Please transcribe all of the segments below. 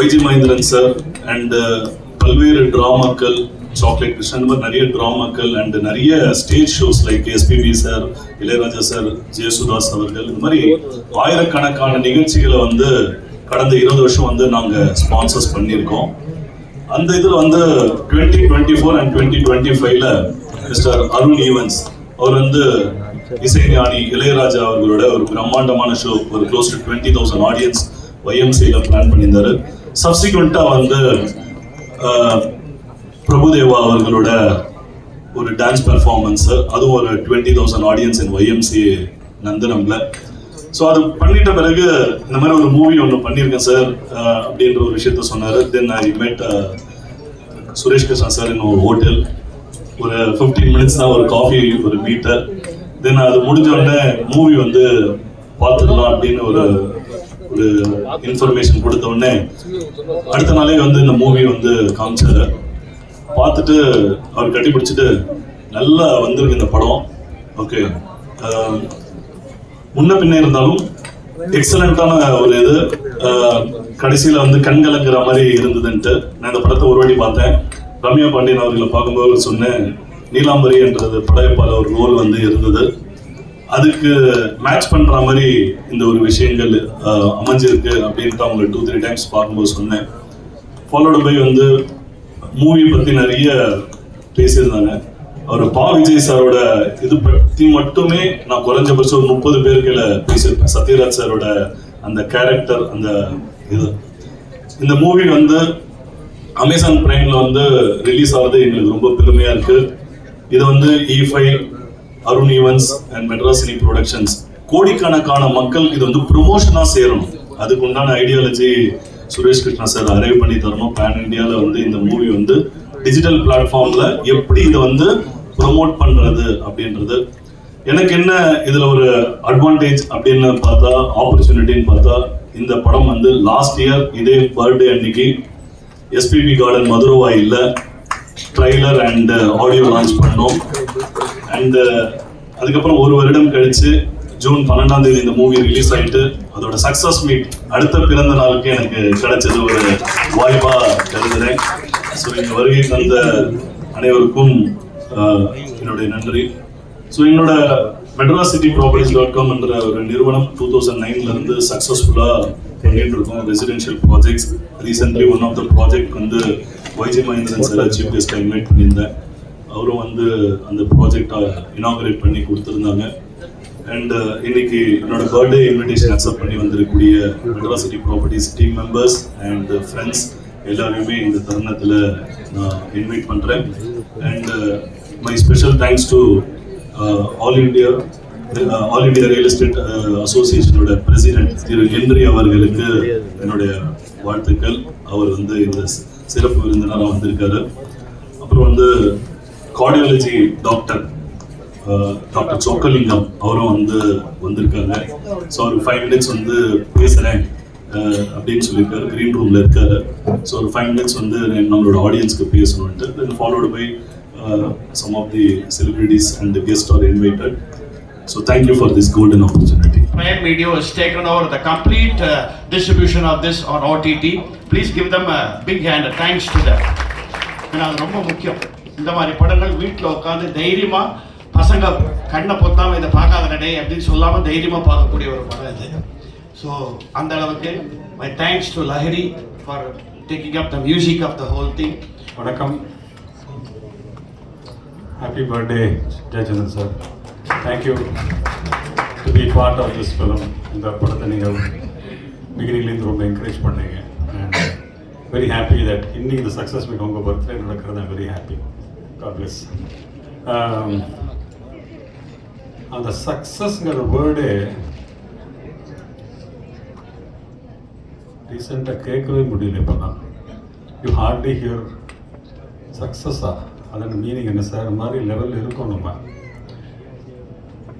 YG Mahendran sir and பல்வேறு டிராமாக்கள், chocolate Krishnan, இந்த மாதிரி நிறைய டிராமாக்கள் அண்ட் நிறைய stage shows like SPB sir, Ilaiyaraaja sir, Yesudas அவர்கள், இந்த மாதிரி ஆயிரக்கணக்கான நிகழ்ச்சிகளை வந்து கடந்த 20 வருஷம் வந்து நாங்கள் ஸ்பான்சர்ஸ் பண்ணியிருக்கோம். அந்த இதில் வந்து 2024 அண்ட் 2025ல மிஸ்டர் அருண் ஈவன்ஸ் அவர் வந்து இசைஞானி இளையராஜா அவர்களோட ஒரு பிரம்மாண்டமான ஷோ, ஒரு க்ளோஸ் டு 20,000 ஆடியன்ஸ் YMCல பிளான் பண்ணியிருந்தாரு. சப்சிக்வெண்ட்டாக வந்து பிரபுதேவா அவர்களோட ஒரு டான்ஸ் பெர்ஃபார்மன்ஸ், அதுவும் ஒரு 20,000 ஆடியன்ஸ் இன் YMCA நந்தனம்ல. ஸோ அது பண்ணிட்ட பிறகு இந்த மாதிரி ஒரு மூவி ஒன்று பண்ணியிருக்கேன் சார் அப்படின்ற ஒரு விஷயத்த சொன்னார். தென் ஐ மெட் சுரேஷ் கிருஷ்ணா சார் இன் ஒரு ஹோட்டல். ஒரு 15 மினிட்ஸ் தான், ஒரு காஃபி, ஒரு மீட்டர். தென் அது முடிஞ்ச உடனே மூவி வந்து பார்த்துக்கலாம் அப்படின்னு ஒரு இன்ஃபர்மேஷன் கொடுத்த உடனே அடுத்த நாளே வந்து இந்த மூவி வந்து காமிச்சாரு. பார்த்துட்டு அவர் கட்டி பிடிச்சிட்டு நல்லா வந்திருக்கு இந்த படம், ஓகே, முன்ன பின்ன இருந்தாலும் எக்ஸலண்டான ஒரு இது, கடைசியில் வந்து கண்கலங்கிற மாதிரி இருந்ததுன்ட்டு நான் இந்த படத்தை ஒரு வாட்டி பார்த்தேன். ரம்யா பாண்டியன் அவர்களை பார்க்கும்போது சொன்னேன், நீலாம்பரி என்றது படையப்பால ஒரு ரோல் வந்து இருந்தது, அதுக்கு மேட்ச் பண்ணுற மாதிரி இந்த ஒரு விஷயங்கள் அமைஞ்சிருக்கு அப்படின்ட்டு அவங்க 2-3 டைம்ஸ் பார்க்கும்போது சொன்னேன். ஃபாலோடு பை வந்து மூவி பற்றி நிறைய பேசியிருந்தாங்க. அவர் விஜய் சாரோட இது பற்றி மட்டுமே நான் குறைஞ்சபட்சம் ஒரு 30 பேருக்குல பேசியிருப்பேன். சத்யராஜ் சாரோட அந்த கேரக்டர், அந்த இது. இந்த மூவி வந்து அமேசான் பிரைம்ல வந்து ரிலீஸ் ஆகுது, எங்களுக்கு ரொம்ப பெருமையா இருக்கு. இது வந்து E5, அருண் ஈவன்ஸ் அண்ட் மெட்ராசினி ப்ரொடக்ஷன்ஸ், கோடிக்கணக்கான மக்கள் இது வந்து ப்ரொமோஷனா சேரணும். அதுக்கு உண்டான ideology Suresh Krishna sir arrive பண்ணி தரணும். பேன் இந்தியாவில் வந்து இந்த மூவி வந்து டிஜிட்டல் பிளாட்ஃபார்ம்ல எப்படி இதை வந்து ப்ரொமோட் பண்றது அப்படின்றது. எனக்கு என்ன இதுல ஒரு அட்வான்டேஜ் அப்படின்னு பார்த்தா, ஆப்பர்ச்சுனிட்டின்னு பார்த்தா, இந்த படம் வந்து லாஸ்ட் இயர் இதே பர்த்டே அன்னைக்கு SPB கார்டன் மதுரவாயில்ல ட்ரைலர் அண்ட் ஆடியோ லான்ச் பண்ணோம். அண்ட் அதுக்கப்புறம் ஒரு வருடம் கழிச்சு ஜூன் 12ஆம் தேதி இந்த மூவி ரிலீஸ் ஆயிட்டு அதோட சக்சஸ் மீட் அடுத்த பிறந்த நாளுக்கு எனக்கு கிடைச்சது ஒரு வாய்ப்பா கருதுறேன். ஸோ இந்த வருகை தந்த அனைவருக்கும் என்னுடைய நன்றி. ஸோ என்னோட MadrasCityProperties.com என்ற ஒரு நிறுவனம் 2009ல இருந்து சக்சஸ்ஃபுல்லா பண்ணிட்டு இருக்கோம் residential projects. Recently one of the project வந்து YG Mahendran sir chief guest invite பண்ணியிருந்தேன். அவரும் வந்து அந்த ப்ராஜெக்டை இனாகரேட் பண்ணி கொடுத்துருந்தாங்க. அண்ட் இன்னைக்கு என்னோட பர்த்டே இன்விடேஷன் அக்செப்ட் பண்ணி வந்திருக்கக்கூடிய Madras city properties team members and friends எல்லாரையுமே இந்த தருணத்தில் நான் இன்வைட் பண்ணுறேன். And my special thanks to all India real estate அசோசியேஷனோட பிரசிடென்ட் திரு ஹென்றி அவர்களுக்கு என்னுடைய வாழ்த்துக்கள். அவர் வந்து இந்த சிறப்பு விருந்தினராக வந்திருக்காரு. அப்புறம் வந்து கார்டியாலஜி டாக்டர் சொக்கலிங்கம் அவரும் வந்து வந்திருக்காங்க. ஸோ ஒரு 5 மினிட்ஸ் வந்து பேசுகிறேன் அப்படின்னு சொல்லியிருக்காரு. க்ரீன் ரூமில் இருக்காரு. ஸோ ஒரு 5 மினிட்ஸ் வந்து நம்மளோட ஆடியன்ஸ்க்கு பேசணுன்ட்டு. Then followed by some of the celebrities and guest are invited. So thank you for this golden opportunity. Prime Video has taken over the complete distribution of this on OTT. Please give them a big hand. Thanks to them. ஏன்னா அது ரொம்ப முக்கியம். இந்த மாதிரி படங்கள் வீட்டில் உட்காந்து தைரியமாக பசங்க கண்ணை பொத்தாமல் இதை பார்க்காத கடை அப்படின்னு சொல்லாமல் தைரியமாக பார்க்கக்கூடிய ஒரு படம் இது. ஸோ அந்த அளவுக்கு my thanks to Lahari for taking up the music of the whole thing. வணக்கம். Happy birthday Jayachandran sir. Thank you to be part of this film. இந்த படத்தை நீங்கள் பிகினிங்லேருந்து ரொம்ப என்கரேஜ் பண்ணீங்க. அண்ட் வெரி ஹாப்பி தட் இன்னைக்கு இந்த சக்ஸஸ் மீட் உங்கள் பர்த்டே நடக்கிறது. I'm very happy. God bless. அந்த சக்ஸஸ்ங்கிற வேர்டு ரீசெண்டாக கேட்கவே முடியல. இப்போ தான் யூ ஹார்ட்லி ஹியர் சக்ஸஸா, அதோட மீனிங் என்ன சார்? இந்த மாதிரி லெவலில் இருக்கும். நம்ம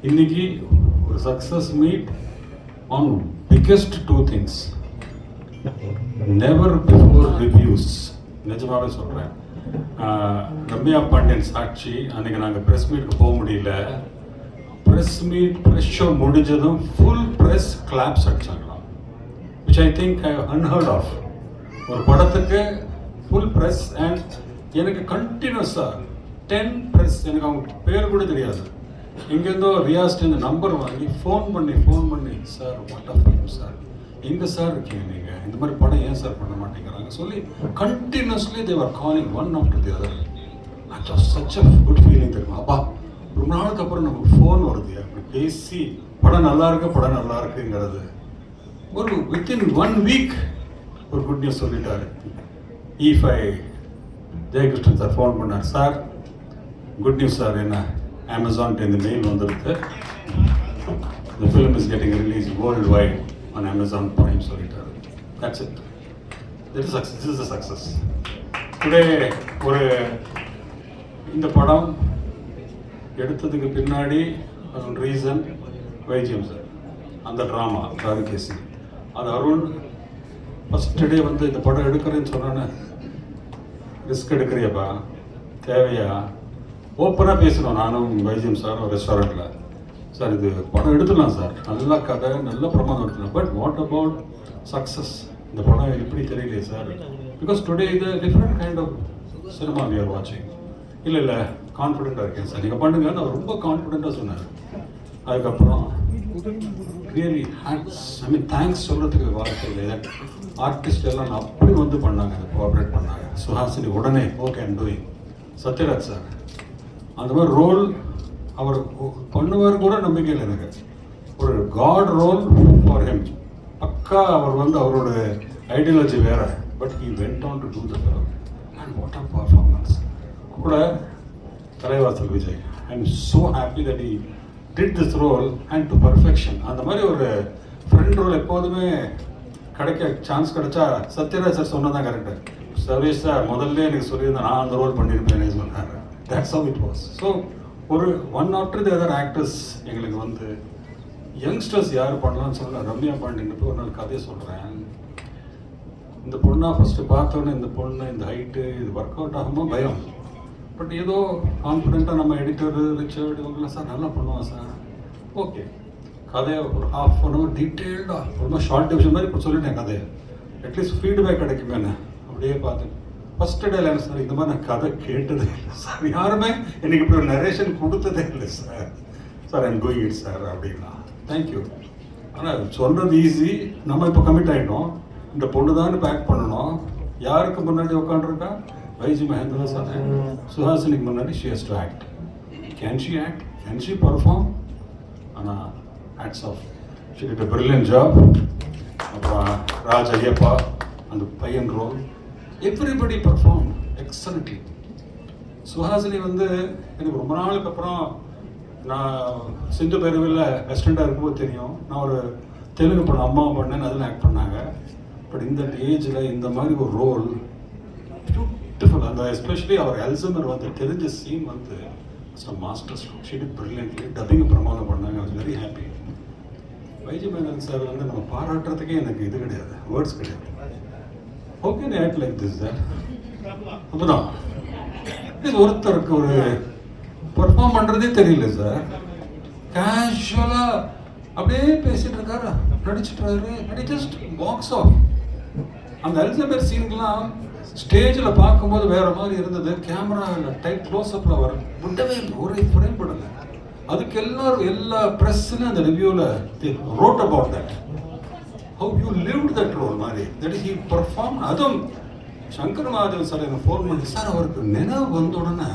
இன்னைக்கு ஒரு success meet on biggest 2 things. Never before reviews. நிஜமாகவே சொல்கிறேன். ரம்யா பாண்டியன் சாட்சி அன்றைக்கி நாங்கள் ப்ரெஸ் மீட்டுக்கு போக முடியல. ப்ரெஸ் ஷோ முடிஞ்சதும் ஃபுல் ப்ரெஸ் கிளாப்ஸ் அடிச்சாங்களாம், which I think I have unheard of. ஒரு படத்துக்கு ஃபுல் ப்ரெஸ் அண்ட் எனக்கு கண்டினியூஸாக 10 ப்ரெஸ், எனக்கு அவங்க பேர் கூட தெரியாது, இங்கேருந்தோ ரியாஸ்ட் இந்த நம்பர் வாங்கி ஃபோன் பண்ணி sir what of film sir, எங்கே சார் இருக்கீங்க நீங்கள், இந்த மாதிரி படம் ஏன் சார் பண்ண மாட்டேங்கிறாங்க சொல்லி continuously they were calling one after the other. அது was such a good feeling தெரியுமா. அப்பா ரொம்ப நாளுக்கு அப்புறம் நமக்கு ஃபோன் வருது, அப்படி பேசி படம் நல்லா இருக்குங்கிறது. ஒரு வித்தின் 1 வீக் ஒரு குட் நியூஸ் சொல்லிட்டாரு. E5 ஜெயகிருஷ்ணன் சார் ஃபோன் பண்ணார், சார் குட் நியூஸ் சார், என்ன அமேசான்ட்டு இந்த மெயில் வந்துருக்கு, the film is getting released worldwide on Amazon Prime சொல்லிட்டாரு. That's it. This is a success. Today ஒரு இந்த படம் எடுத்ததுக்கு பின்னாடி ரீசன் வைஜிஎம் சார், அந்த ட்ராமா ராகுகேசி, அது அருண் ஃபஸ்ட் டே வந்து இந்த படம் எடுக்கிறேன்னு சொன்னானே, ரிஸ்க் எடுக்கிறியப்பா தேவையா, ஓப்பனாக பேசணும் நானும் வைஜிஎம் சார் ஒரு ரெஸ்டாரண்ட்டில், சார் இது படம் எடுத்துடலாம் சார், நல்ல கதை நல்ல பிரமாதம் எடுத்துடலாம், பட் வாட் அபவுட் சக்ஸஸ், இந்த படம் எப்படி தெரியலையே சார், பிகாஸ் டுடே இது different kind of cinema we are வாட்சிங். இல்லை கான்ஃபிடென்ட்டாக இருக்கேன் சார், நீங்கள் பண்ணுங்கன்னு அவர் ரொம்ப கான்ஃபிடென்ட்டாக சொன்னார். அதுக்கப்புறம் ரியலி தேங்க்ஸ் சொல்கிறதுக்கு வார்த்தை இல்லை. ஆர்டிஸ்ட் எல்லாம் அப்படி வந்து பண்ணாங்க, கோஆப்ரேட் பண்ணாங்க. சுஹாசினி உடனே okay and doing. Sathyaraj sir அந்த மாதிரி ரோல் அவர் பண்ணுவார் கூட நம்பிக்கை இல்லை எனக்கு. ஒரு காட் ரோல் ஃபார் ஹிம், பக்கா அவர் வந்து அவரோட ஐடியாலஜி வேற, but he went on to do the film and what are performance. கூட Thalaivasal Vijay, I am so happy that he did this role and to perfection. அந்த மாதிரி ஒரு ஃப்ரெண்ட் ரோல் எப்போதுமே கிடைக்க சான்ஸ் கிடைச்சா சத்யராஜ் சார் சொன்னதான் கரெக்டு. சர்வேஷ் சார் முதல்ல எனக்கு சொல்லியிருந்தேன், நான் அந்த ரோல் பண்ணியிருப்பேன்னு சொன்னார். That's how it was. So ஒரு one after the other actors எங்களுக்கு வந்து யங்ஸ்டர்ஸ் யார் பண்ணலாம்னு சொல்ல, ரம்யா பாண்டியன் போய் ஒரு நாள் கதையை சொல்கிறேன். இந்த பொண்ணா ஃபஸ்ட்டு பார்த்தோன்னே இந்த பொண்ணு இந்த ஹைட்டு இது ஒர்க் அவுட் ஆகுமோ பயம், பட் ஏதோ கான்ஃபிடென்ட்டாக நம்ம எடிட்டர் ரிச்சர்ட் இவங்களாம் சார் நல்லா பண்ணுவோம் சார், ஓகே கதையை ஒரு ½ hour டீட்டெயில்டாக ரொம்ப ஷார்ட் டிவிஷன் மாதிரி இப்போ சொல்லிட்டேன் கதையை, அட்லீஸ்ட் ஃபீட்பேக் கிடைக்குமேண்ணே. அப்படியே பார்த்து ஃபஸ்ட்டு டேல சார் இந்த மாதிரி நான் கதை கேட்டதே இல்லை சார், யாருமே எனக்கு இப்படி ஒரு நரேஷன் கொடுத்ததே இல்லை sir, sir I'm doing it sir அப்படின்னா. தேங்க்யூ. ஆனால் சொல்கிறது ஈஸி, நம்ம இப்போ கமிட் ஆகிட்டோம், இந்த பொண்ணு தான் பேக் பண்ணணும். யாருக்கு முன்னாடி உட்காந்துருக்கா, வைஜி மகேந்திரா சார், சுஹாசினிக்கு முன்னாடி she has to act. Can she act, can she perform? ஆனால் hats off, she did a brilliant job. அப்புறம் ராஜ் ஐயப்பா அந்த பையன் role, everybody perform excellently. Suhasini வந்து எனக்கு ரொம்ப நாளுக்கு அப்புறம், நான் சிந்து பேருவில் அசிஸ்டண்ட்டாக இருக்கும்போது தெரியும், நான் ஒரு தெலுங்கு படம் அம்மா பண்ணேன்னு அதில் ஆக்ட் பண்ணாங்க. பட் இந்த ஏஜில் இந்த மாதிரி ஒரு ரோல் பியூட்டிஃபுல். அந்த எஸ்பெஷலி அவர் அல்சைமர் வந்து தெரிஞ்ச சீன் வந்து master stroke, she did brilliantly. Dubbing பிரமாதம் பண்ணாங்க, I was very happy. YG Menon sir வந்து நம்ம பாராட்டுறதுக்கே எனக்கு இது கிடையாது, வேர்ட்ஸ் கிடையாது. Okay act like this sir, அப்போதான் ஒருத்தருக்கு ஒரு பர்ஃபார்ம் பண்ணுறதே தெரியல சார், கேஷுவலாக அப்படியே பேசிட்டு இருக்காரு, நடிச்சிட்டாரு, அண்ட் ஜஸ்ட் பாக்ஸ் ஆஃப். அந்த அல்சைமர் சீன்லாம் ஸ்டேஜில் பார்க்கும்போது வேற மாதிரி இருந்தது, கேமராவில் டைட் க்ளோஸ்அப்பில் வர விட்டவே இல்லை, ஒரே ஃப்ரேம் படலை. அதுக்கு எல்லா ப்ரெஸ்ஸுன்னு அந்த ரிவ்யூவில் wrote about that, how you lived that role மாதிரி, தட் இஸ் ஹி பர்ஃபார்ம். அதுவும் சங்கர் மகாதேவன் சார் எனக்கு ஃபோன் பண்ணி, சார் அவருக்கு நினைவு வந்த உடனே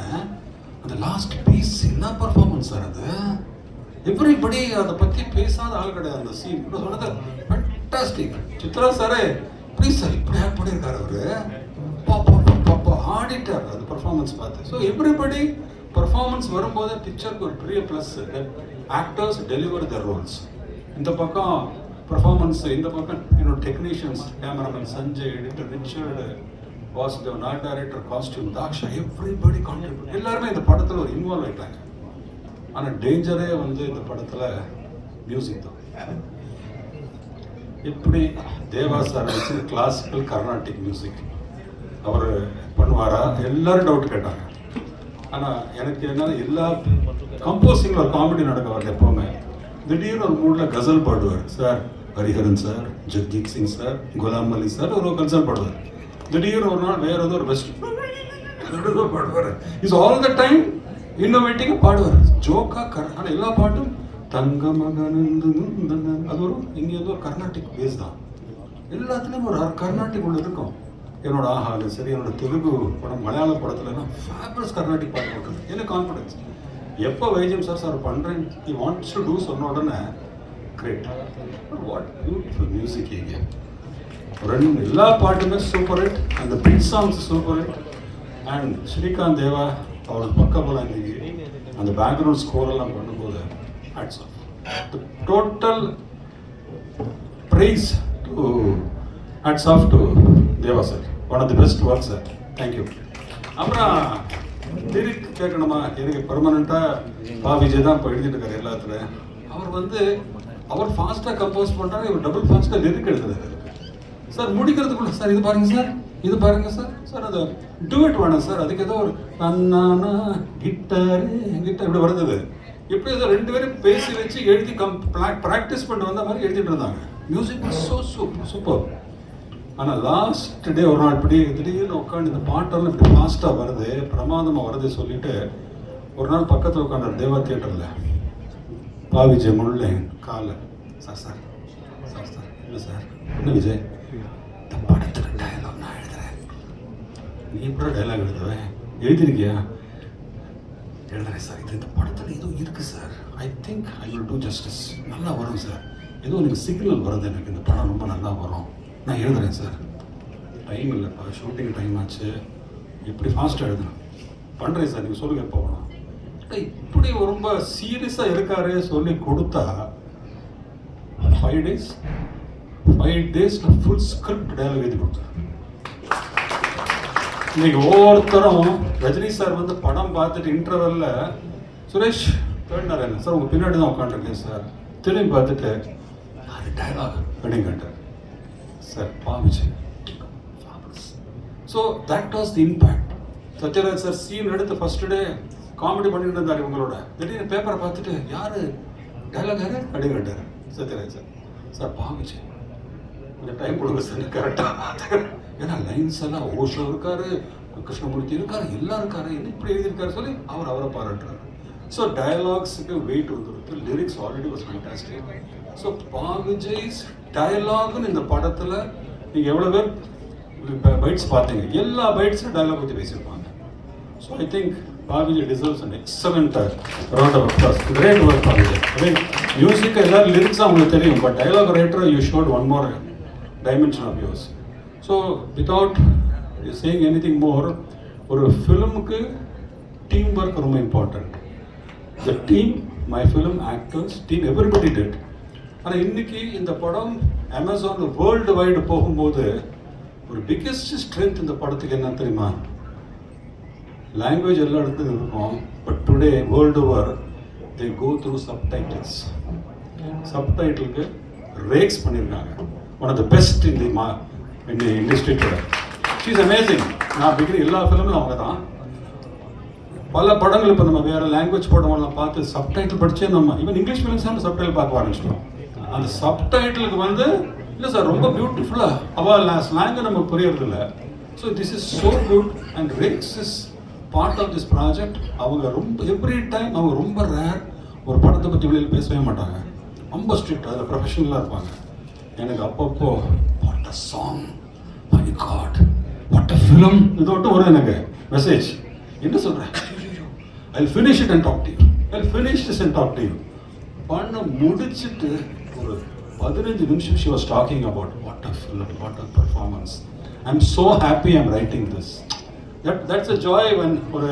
அந்த லாஸ்ட் பீஸ் என்ன பர்ஃபார்மன்ஸ் சார், அது எவ்ரிபடி அதை பற்றி பேசாத ஆள் கிடையாது. அந்த சீன் இப்போ சொன்னது ஃபேண்டாஸ்டிக். சித்ரா சாரே ப்ளீஸ் சார் இப்படி ஆக்ட் பண்ணியிருக்காரு அவரு, பாப்பா ஆடிட்டார் அந்த பர்ஃபார்மன்ஸ் பார்த்து. ஸோ எவ்ரிபடி பர்ஃபார்மன்ஸ் வரும்போது பிக்சருக்கு ஒரு பெரிய plus, actors deliver the roles. இந்த பக்கம் பர்ஃபார்மன்ஸ், இந்த பக்கம் என்னோட technicians, cameraman Sanjay, editor Richard, Vasudev, art director, costume Daksha, everybody contribute, எல்லாருமே இந்த படத்தில் ஒரு இன்வால்வ் ஆகிட்டாங்க. ஆனால் டேஞ்சரே வந்து இந்த படத்தில் மியூசிக் தான். இப்படி தேவா சார் வச்சு கிளாசிக்கல் கர்நாடிக் மியூசிக் அவர் பண்ணுவாரா, எல்லாரும் டவுட் கேட்டாங்க. ஆனால் எனக்கு என்ன, எல்லா கம்போசிங்கில் ஒரு காமெடி நடக்க வருது எப்போவுமே. திடீர்னு ஒரு மூடில் கசல் பாடுவார் sir, Hariharan sir, Jagjit Singh sir, Ghulam Ali sir ஒரு கசல் பாடுவார். திடீர்னு ஒரு நாள் வேற ஏதோ ஒரு பெஸ்ட் பாடுவார். இஸ் ஆல் த டைம் இன்னோவேட்டிங்காக பாடுவார். ஜோக்கா ஆனால் எல்லா பாட்டும் தங்க மகன் அது ஒரு இங்கே ஏதோ ஒரு கர்நாடிக் பேஸ் தான். எல்லாத்துலேயும் ஒரு கர்நாடிக் ஒன்று இருக்கும். என்னோட ஆஹாலு சரி, என்னோட தெலுங்கு படம், மலையாள படத்துலலாம் ஃபேபரஸ் கர்நாடிக் பாட்டு போட்டுருது. எனக்கு கான்ஃபிடன்ஸ். எப்போ வைஜம் சார் பண்ணுறேன் ஹி வாண்ட்ஸ் டு டூ சொன்ன உடனே கிரேட், வாட் பியூட்டிஃபுல் மியூசிக் இங்கே. ரெண்டு எல்லா பாட்டுமே சூப்பர் ஹிட், அந்த bit songs super hit. And Srikanth Deva அவரோட பக்க போலாம் அந்த பேக்ரவுண்ட் ஸ்கோர் எல்லாம் பண்ணும்போது hats off. The total praise to hats off to Deva sir. One of the best work sir. Thank you. அப்புறம் லிரிக் கேட்கணுமா, எனக்கு பெர்மனண்ட்டாக விஜய் தான் இப்போ எழுதிட்டு இருக்காரு எல்லாத்துலையும். அவர் ஃபாஸ்ட்டாக கம்போஸ் பண்ணுறாரு, இவர் டபுள் ஃபாஸ்ட்டாக லிரிக் எழுதுறாரு சார். முடிக்கிறதுக்குள்ள சார் இது பாருங்க சார், இது பாருங்க சார், சார் அது டூயட் வேணும் சார், அதுக்கு ஏதோ ஒரு அண்ணானா கிட்டாரு இப்படி வருது. எப்படி ஏதோ ரெண்டு பேரும் பேசி வச்சு எழுதி ப்ராக்டிஸ் பண்ணிட்டு வந்த மாதிரி எழுதிட்டு இருந்தாங்க. Music was so super. ஆனால் லாஸ்ட் டே ஒரு நாள் இப்படி திடீர்னு உட்காந்து இந்த பாட்டெல்லாம் இப்படி ஃபாஸ்ட்டாக வருது, பிரமாதமாக வருது சொல்லிட்டு ஒரு நாள் பக்கத்தில் உட்காந்து தேவா தியேட்டரில் விஜய் முள்ளே காலை சார் சார் சார் சார் இல்லை சார் என்ன விஜய், இந்த படத்துக்கு டயலாக் நான் எழுதுறேன், நீ எப்படி டயலாக் எழுதுவேன், எழுதிருக்கியா? எழுதுறேன் சார், இது இந்த படத்தில் ஏதோ இருக்குது sir, I think I will do justice, நல்லா வரும் சார், ஏதோ எனக்கு சிக்னல் வருது, எனக்கு இந்த படம் ரொம்ப நல்லா வரும், நான் எழுதுறேன் சார். டைம் இல்லைப்பா, ஷூட்டிங் டைம் ஆச்சு, இப்படி ஃபாஸ்ட்டாக எழுதுறேன், பண்ணுறேன் சார், நீங்கள் சொல்லுங்கள் எப்போ வேணும். இப்படி ரொம்ப சீரியஸாக இருக்காரு சொல்லி கொடுத்தா 5 டேஸில் ஃபுல் ஸ்கிரிப்ட் டயலாக் எழுதி கொடுத்தாரு. இன்னைக்கு ஒவ்வொருத்தரும் ரஜினி சார் படம் பார்த்துட்டு இன்டர்வெல்ல சுரேஷ் கேட்டார், என்ன சார் உங்கள் பின்னாடி தான் உட்காந்துருக்கேன் சார், திரும்பி பார்த்துட்டு அது டயலாக் அப்படின்னு கேட்டார் sir. Vijay. So that was the impact. Sathyaraj sir scene எடுத்து ஃபர்ஸ்ட் டே காமெடி பண்ணிட்டு இருந்தார் இவங்களோட. திடீர்னு பேப்பரை பார்த்துட்டு யாரு டயலாக் யாரு அப்படின்னு கேட்டார் சத்யராஜ் சார். சார் விஜய் கொஞ்சம் டைம் கொடுங்க சார் கரெக்டாக, ஏன்னா லைன்ஸ் எல்லாம் ஓஷோ இருக்காரு, கிருஷ்ணமூர்த்தி இருக்காரு, எல்லாம் இருக்காரு, என்ன இப்படி எழுதியிருக்காரு சொல்லி அவரை பாராட்டுறாரு. ஸோ டயலாக்ஸுக்கு வெயிட் வந்துருக்கு, lyrics already was fantastic. So Vijay's டயலாக்னு இந்த படத்தில் நீங்கள் எவ்வளோ பேர் பைட்ஸ் பார்த்தீங்க, எல்லா பைட்ஸும் டயலாக் பற்றி பேசியிருப்பாங்க. So I think Vijay deserves an excellent round of applause. Great work, Vijay. I mean, music எல்லாரும் லிரிக்ஸ் அவங்களுக்கு தெரியும், but dialogue writer you showed one more dimension of yours. So without saying anything more, ஒரு ஃபிலிமுக்கு team work ரொம்ப important. The team, my film actors team, everybody did. ஆனால் இன்னைக்கு இந்த படம் அமேசான் வேர்ல்டு வைடு போகும்போது ஒரு பிக்கெஸ்ட் ஸ்ட்ரென்த் இந்த படத்துக்கு என்ன தெரியுமா? லாங்குவேஜ் எல்லா இடத்துலையும் இருக்கும், but today world over they go through subtitles. சப்டைட்டிலுக்கு ரேக்ஸ் பண்ணியிருக்காங்க. One of the best in the industry today. She is amazing. நான் பிகிரி எல்லா ஃபிலிம்லும் அவங்க தான். பல படங்கள் இப்போ நம்ம வேறு லாங்குவேஜ் படங்கள்லாம் பார்த்து சப்டைட்டில் படித்தே நம்ம ஈவன் இங்கிலீஷ் ஃபிலிம்ஸ் நம்ம சப்டைட்டில் பார்க்க ஆரம்பிச்சிட்டோம். அந்த சப்டைட்டிலுக்கு இல்லை சார் ரொம்ப பியூட்டிஃபுல்லாக அவள் ஸ்லாங்கு நமக்கு புரியறதில்ல. So this is so good and Rekhs is part of this project. அவங்க ரொம்ப எவ்ரி டைம் அவங்க ரொம்ப ரேர் ஒரு படத்தை பற்றி வெளியில் பேசவே மாட்டாங்க, ரொம்ப ஸ்ட்ரிக்ட், அதில் ப்ரொஃபஷனலாக இருப்பாங்க. எனக்கு அப்பப்போ what a song, my God, what a film, இது மட்டும் வரும் எனக்கு மெசேஜ். என்ன சொல்கிறேன், I will finish it and talk to you, I will finish this and talk to you. பண்ண முடிச்சுட்டு ஒரு 15 நிமிஷம் she was talking about what a film, what a performance. I'm so happy I'm writing this. That's a joy when ஒரு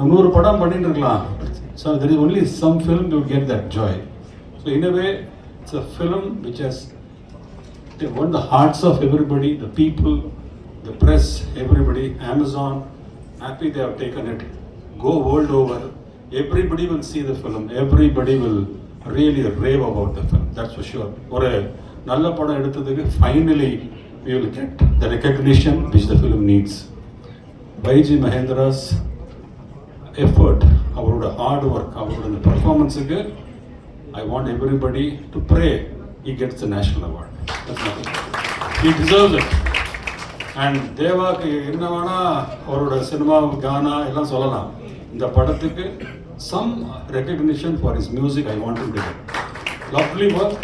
100 படம் பண்ணிட்டு இருக்கலாம். So there is only some film to get that joy. So in a way it's a film which has won the hearts of everybody, the people, the press, everybody. Amazon, happy they have taken it. Go world over. Everybody will see the film. Everybody will really rave about the film. That's for sure. ஒரு நல்ல படம் எடுத்ததுக்கு finally we will get the recognition which the film needs. Baiji Mahendra's effort, அவரோட hard work, அவரோட performance-க்கு I want everybody to pray he gets the national award. That's nothing. He deserves it. And தேவாக்கு என்ன வேணால் அவரோட cinema கானா எல்லாம் சொல்லலாம். இந்த படத்துக்கு some recognition for his music I want him to get. Lovely work,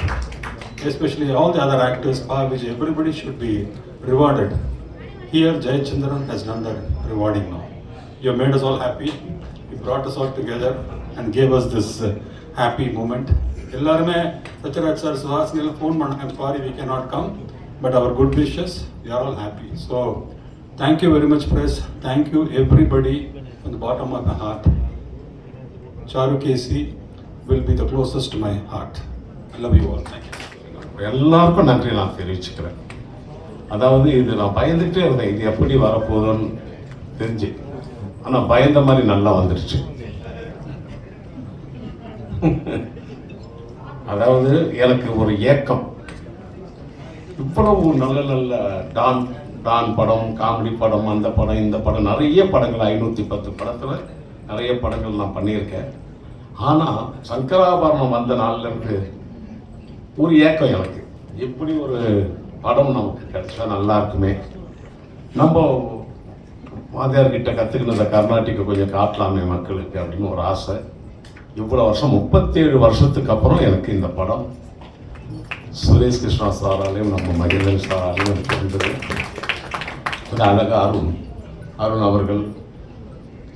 especially all the other actors, which everybody should be rewarded. Here Jayachandran has done the rewarding now. You have made us all happy. You brought us all together and gave us this happy moment. எல்லாருமே Sathyaraj sir Suhasini எல்லாம் phone பண்ணாங்க, sorry we cannot come, but our good wishes, we are all happy. So thank you very much press, thank you everybody from the bottom of my heart. Charukesi will be the closest to my heart. I love you all. Thank you. எல்லாருக்கும் நன்றி நான் தெரிவிச்சுக்கிறேன். அதாவது இது நான் பயந்துகிட்டே இருந்தேன், இது எப்படி வரப்போகுதுன்னு தெரிஞ்சு, ஆனால் பயந்த மாதிரி நல்லா வந்துருச்சு. அதாவது எனக்கு ஒரு ஏக்கம், இவ்வளவு நல்ல நல்ல டான் படம், காமெடி படம், அந்த படம் இந்த படம், நிறைய படங்கள் 510 படத்தில் நிறைய படங்கள் நான் பண்ணியிருக்கேன். ஆனால் சங்கராபரணம் வந்த நாளில் இருந்து ஒரு ஏக்கம் எனக்கு, எப்படி ஒரு படம் நமக்கு கிடைச்சா நல்லா இருக்குமே, நம்ம வாத்தியார்கிட்ட கற்றுக்கினத கர்நாடிக்கை கொஞ்சம் காட்டலாமே மக்களுக்கு அப்படின்னு ஒரு ஆசை. இவ்வளோ வருஷம் 37 வருஷத்துக்கு அப்புறம் எனக்கு இந்த படம் சுரேஷ் கிருஷ்ணா சாராலையும் நம்ம மகேந்திரன் சாராலையும் எனக்கு இருந்தது. அது அழகாக அருண் அவர்கள்,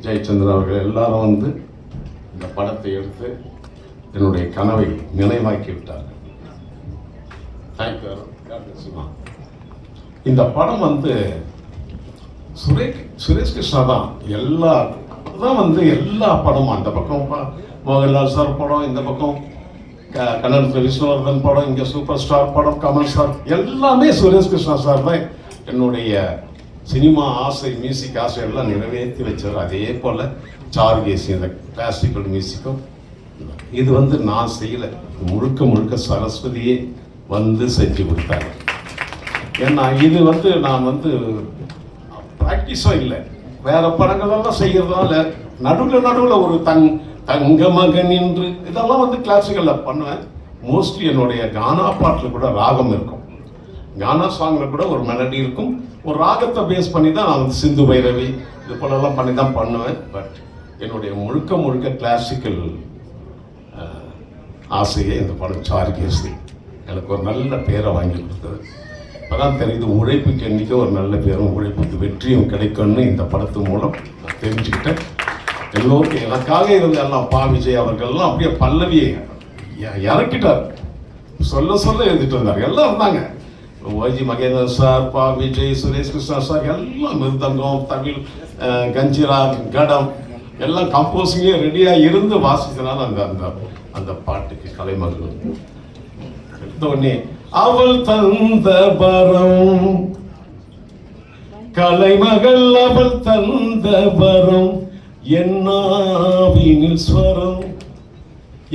ஜெயச்சந்திரன் அவர்கள் எல்லாரும் வந்து இந்த படத்தை எடுத்து என்னுடைய கனவை நினைவாக்கி விட்டார்கள். தேங்க்யூ அருண். இந்த படம் வந்து சுரேஷ் கிருஷ்ணா தான் எல்லா படமும், அந்த பக்கம் மோகன்லால் சார் படம், இந்த பக்கம் கண்ணன் விஷ்ணுவர்தன் படம், இங்கே சூப்பர் ஸ்டார் படம், கமல் சார், எல்லாமே சுரேஷ் கிருஷ்ணா சார் தான் என்னுடைய சினிமா ஆசை, மியூசிக் ஆசை எல்லாம் நிறைவேற்றி வச்சார். அதே போல் சாருகேசி இந்த கிளாசிக்கல் மியூசிக்கும் இது வந்து நான் செய்யலை, முழுக்க சரஸ்வதியே வந்து செஞ்சு கொடுத்தாங்க. ஏன்னா இது வந்து நான் வந்து ப்ராக்டிஸும் இல்லை, வேற படங்களெல்லாம் செய்யறதால நடுவில் ஒரு தங்க மகன் என்று இதெல்லாம் வந்து கிளாசிக்கலில் பண்ணுவேன். மோஸ்ட்லி என்னுடைய கானா பாட்டில் கூட ராகம் இருக்கும், கானா சாங்கில் கூட ஒரு மெலடி இருக்கும், ஒரு ராகத்தை பேஸ் பண்ணி தான் நான் வந்து சிந்து பைரவி இது போலெல்லாம் பண்ணி தான் பண்ணுவேன். பட் என்னுடைய முழுக்க கிளாசிக்கல் ஆசையை இந்த படம் சாருகேசி எனக்கு ஒரு நல்ல பேரை வாங்கி கொடுத்தது. இப்போதான் தெரியுது உழைப்புக்கு என்றைக்கு ஒரு நல்ல பேரும் உழைப்புக்கு வெற்றியும் கிடைக்கும்னு இந்த படத்து மூலம் நான் தெரிஞ்சுக்கிட்டேன். எல்லோருக்கும் எனக்காக இருந்த எல்லாம் விஜய் அவர்கள்லாம் அப்படியே பல்லவியை இறக்கிட்டார், சொல்ல எழுதிட்டு இருந்தார். எல்லாம் இருந்தாங்க, OG Mahendran sir, Vijay, Suresh Krishna sir, எல்லாம் மிருதங்கம், தமிழ், கஞ்சிரா, கடம் எல்லாம் கம்போசிங்கே ரெடியாக இருந்து வாசித்தனால அந்த பாட்டுக்கு கலைமகள் எடுத்தோடனே அவள் தந்த வரம், கலைமகள் அவள் தந்த வரம், என்னாவினில் ஸ்வரம்,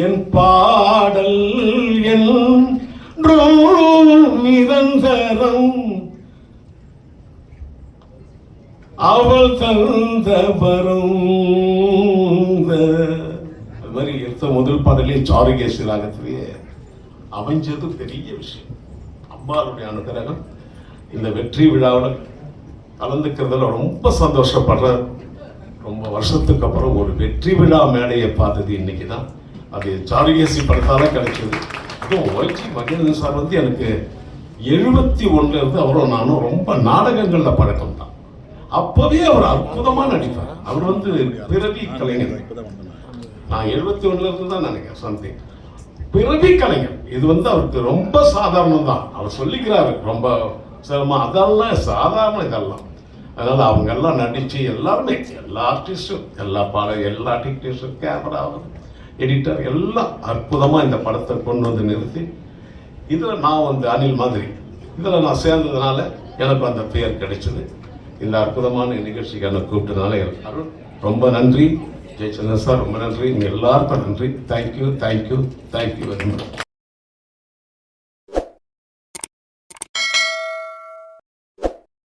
என் பாடல் என்றும் நிரந்தரம், அவள் தந்த வரம். அது மாதிரி எடுத்த முதல் பாடலே சாருகேசி ராகத்திலேயே அமைஞ்சது பெரிய விஷயம். அம்மாவுடைய அனுகிரகம். இந்த வெற்றி விழாவில் கலந்துக்கிறதுல ரொம்ப சந்தோஷப்படுறேன். ரொம்ப வருஷத்துக்கு அப்புறம் ஒரு வெற்றி விழா மேடையை பார்த்தது இன்னைக்கு தான். அது சாருகேசி படத்தால கிடைச்சது. அதுவும் ஓஜி மகேந்திரன் சார் வந்து எனக்கு 71 இருந்து அவரும் நானும் ரொம்ப நாடகங்களில் பழக்கம் தான். அப்பவே அவர் அற்புதமா நடிப்பார். அவர் வந்து பிறவி கலைஞர். நான் 71 இருந்து தான் நினைக்கிறேன் சம்திங். பிறவி கலைஞர். இது வந்து அவருக்கு ரொம்ப சாதாரணம் தான். அவர் சொல்லிக்கிறாரு ரொம்ப சிரமம், அதெல்லாம் சாதாரண இதெல்லாம். அதனால அவங்க எல்லாம் நடிச்சு எல்லாருமே, எல்லா ஆர்டிஸ்டும், எல்லா டெக்னீஷியன், கேமரா, எடிட்டர் எல்லாம் அற்புதமா இந்த படத்தை கொண்டு வந்து நிறுத்தி, இதுல நான் வந்து அனில் மாதிரி இதுல நான் சேர்ந்ததுனால எனக்கு அந்த பெயர் கிடைச்சது. இந்த அற்புதமான நிகழ்ச்சிக்கு என்னை கூப்பிட்டதுனால அருண் ரொம்ப நன்றி. ஜெயச்சந்திரன் சார் ரொம்ப நன்றி. எல்லாருக்கும் நன்றி. Thank you very much.